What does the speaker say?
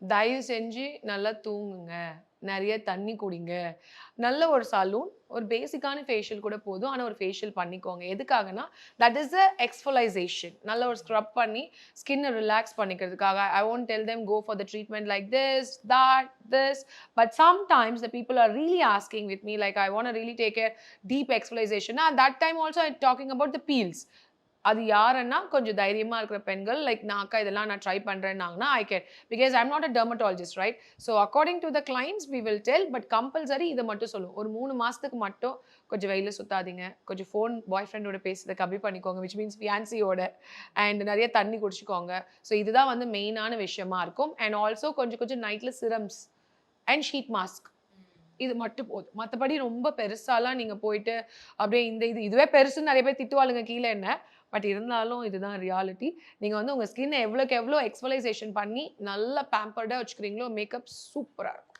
தயவு செஞ்சு நல்லா தூங்குங்க. நெறைய தண்ணி குடிங்க. நல்ல ஒரு சலூன், ஒரு பேசிக்கான ஃபேஷியல் கூட போதும். ஆனா ஒரு ஃபேஷியல் பண்ணிக்கோங்க. எதுக்காகன்னா, தட் இஸ் எக்ஸ்ஃபோலைசேஷன். நல்ல ஒரு ஸ்க்ரப் பண்ணி ஸ்கின்ன ரிலாக்ஸ் பண்ணிக்கிறதுக்காக. I won't tell them go for the treatment like this, that, this. But sometimes the people are really asking with me like I want to really take a deep exfoliation. At that time also I talking about the peels. அது யாருன்னா, கொஞ்சம் தைரியமா இருக்கிற பெண்கள், like நான் அக்கா இதெல்லாம் நான் ட்ரை பண்றேன்னாங்கன்னா, I can. Because I am not a dermatologist right? So according to the clients we will tell. But compulsory இத மட்டும் சொல்லுவோம். ஒரு 3 மாசத்துக்கு மட்டும் கொஞ்சம் வெயில்ல சுத்தாதீங்க. கொஞ்சம் பாய் ஃப்ரெண்டோட பேசுறத கம்மி பண்ணிக்கோங்க. Which means ஃபியான்சியோட. அண்ட் நெறைய தண்ணி குடிச்சுக்கோங்க. ஸோ இதுதான் வந்து மெயினான விஷயமா இருக்கும். அண்ட் ஆல்சோ கொஞ்சம் கொஞ்சம் நைட்ல சிரம்ஸ் அண்ட் ஷீட் மாஸ்க். இது மட்டும் போதும். மத்தபடி ரொம்ப பெருசாலாம் நீங்க போயிட்டு, அப்படியே இதுவே பெருசுன்னு நெறைய பேர் திட்டுவாளுங்க கீழ என்ன. பட் இருந்தாலும் இதுதான் ரியாலிட்டி. நீங்க வந்து உங்க ஸ்கின்ன எவ்வளோக்கு எவ்வளோ எக்ஸ்ஃபோலைசேஷன் பண்ணி நல்லா பேம்பர்டா வச்சுக்கிறீங்களோ, மேக்கப் சூப்பரா இருக்கும்.